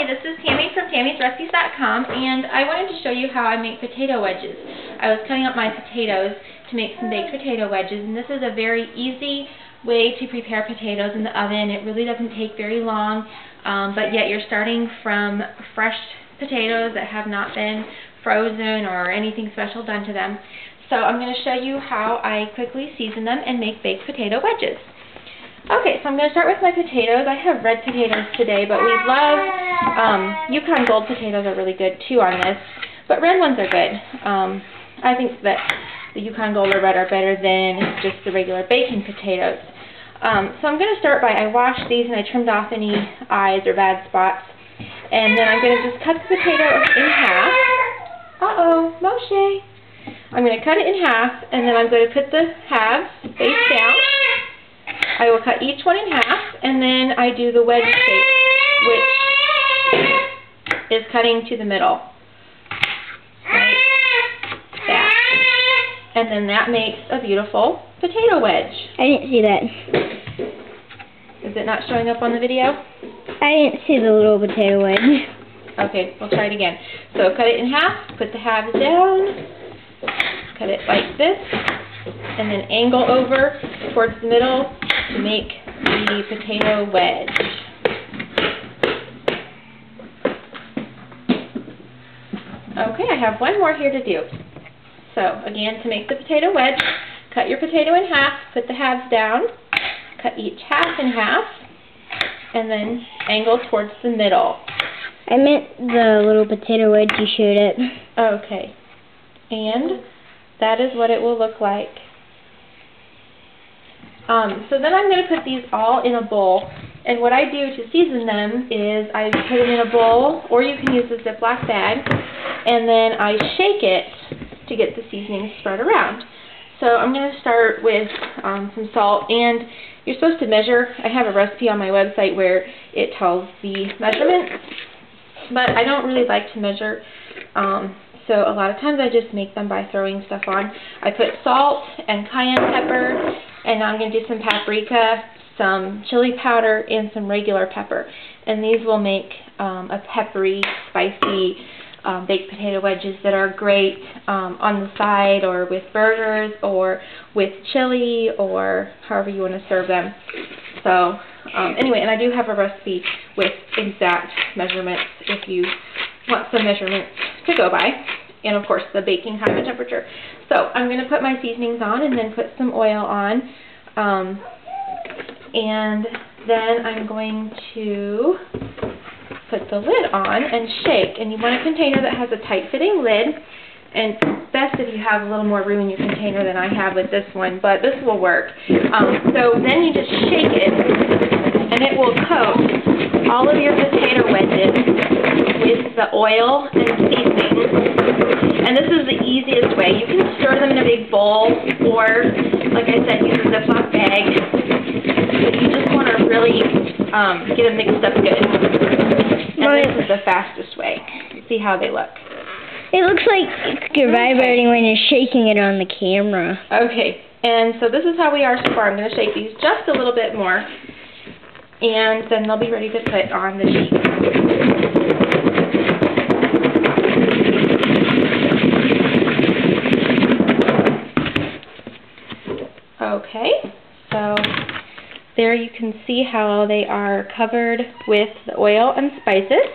Hi, this is Tammy from Tammy'sRecipes.com, and I wanted to show you how I make potato wedges. I was cutting up my potatoes to make some baked potato wedges, and this is a very easy way to prepare potatoes in the oven. It really doesn't take very long, but yet you're starting from fresh potatoes that have not been frozen or anything special done to them. So I'm going to show you how I quickly season them and make baked potato wedges. Okay, so I'm going to start with my potatoes. I have red potatoes today, but we love Yukon Gold potatoes are really good too on this, but red ones are good. I think that the Yukon Gold or red are better than just the regular baking potatoes. So I'm going to start by, I washed these and I trimmed off any eyes or bad spots, and then I'm going to just cut the potato in half. Uh-oh, Moshe. I'm going to cut it in half, and then I'm going to put the halves face down. I will cut each one in half, and then I do the wedge shape, which is cutting to the middle. Right? That. And then that makes a beautiful potato wedge. I didn't see that. Is it not showing up on the video? I didn't see the little potato wedge. Okay, we'll try it again. So cut it in half, put the halves down, cut it like this, and then angle over towards the middle to make the potato wedge. Okay, I have one more here to do. So again, to make the potato wedge, cut your potato in half, put the halves down, cut each half in half, and then angle towards the middle. I meant the little potato wedge you showed it. Okay, and that is what it will look like. So then I'm going to put these all in a bowl, and what I do to season them is I put them in a bowl, or you can use a Ziploc bag, and then I shake it to get the seasoning spread around. So I'm going to start with some salt, and you're supposed to measure. I have a recipe on my website where it tells the measurements, but I don't really like to measure, so a lot of times I just make them by throwing stuff on. I put salt and cayenne pepper, and now I'm going to do some paprika, some chili powder, and some regular pepper. And these will make a peppery, spicy baked potato wedges that are great on the side, or with burgers, or with chili, or however you want to serve them. So anyway, and I do have a recipe with exact measurements if you want some measurements to go by, and of course the baking time and temperature. So I'm going to put my seasonings on and then put some oil on, and then I'm going to put the lid on and shake. And you want a container that has a tight fitting lid, and it's best if you have a little more room in your container than I have with this one, but this will work. So then you just shake it, and it will coat all of your potato wedges with the oil and seasoning. And this is the easiest way. You can store them in a big bowl, or, like I said, use a Ziploc bag. But you just want to really get them mixed up good. And this is the fastest way. See how they look. It looks like you're vibrating when you're shaking it on the camera. Okay, and so this is how we are so far. I'm going to shake these just a little bit more, and then they'll be ready to put on the sheet. Okay, so there you can see how they are covered with the oil and spices.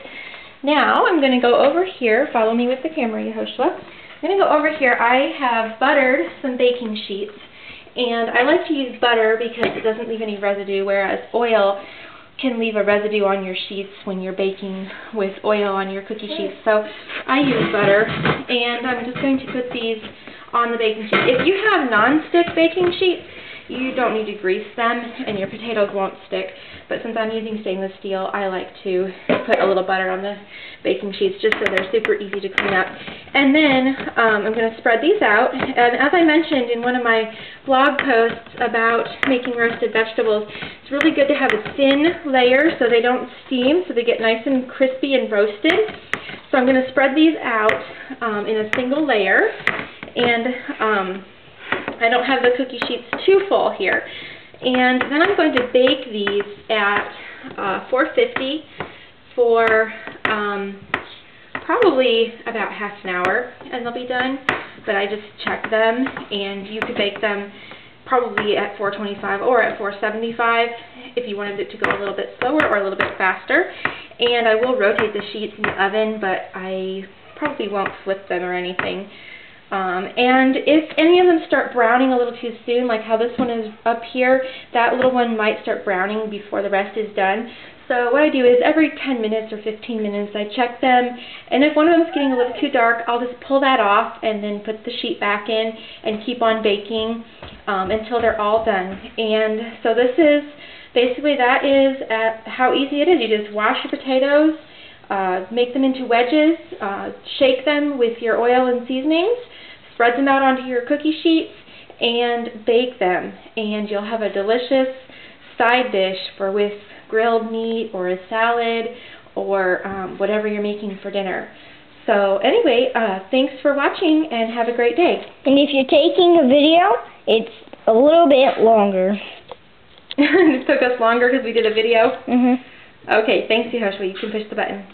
Now I'm going to go over here. Follow me with the camera, Yehoshua. I'm going to go over here. I have buttered some baking sheets, and I like to use butter because it doesn't leave any residue, whereas oil can leave a residue on your sheets when you're baking with oil on your cookie sheets. So I use butter, and I'm just going to put these on the baking sheet. If you have non-stick baking sheets, you don't need to grease them, and your potatoes won't stick. But since I'm using stainless steel, I like to put a little butter on the baking sheets just so they're super easy to clean up. And then I'm going to spread these out. And as I mentioned in one of my blog posts about making roasted vegetables, it's really good to have a thin layer so they don't steam, so they get nice and crispy and roasted. So I'm going to spread these out in a single layer. And I don't have the cookie sheets too full here. And then I'm going to bake these at 450 for probably about half an hour and they'll be done, but I just checked them, and you could bake them probably at 425 or at 475 if you wanted it to go a little bit slower or a little bit faster. And I will rotate the sheets in the oven, but I probably won't flip them or anything. And if any of them start browning a little too soon, like how this one is up here, that little one might start browning before the rest is done. So what I do is every 10 minutes or 15 minutes I check them, and if one of them is getting a little too dark, I'll just pull that off and then put the sheet back in and keep on baking until they're all done. And so this is, basically that is how easy it is. You just wash your potatoes, make them into wedges, shake them with your oil and seasonings, spread them out onto your cookie sheets, and bake them. And you'll have a delicious side dish for with grilled meat or a salad or whatever you're making for dinner. So anyway, thanks for watching and have a great day. And if you're taking a video, it's a little bit longer. It took us longer because we did a video? Mm-hmm. Okay, thanks, Yehoshua. You can push the button.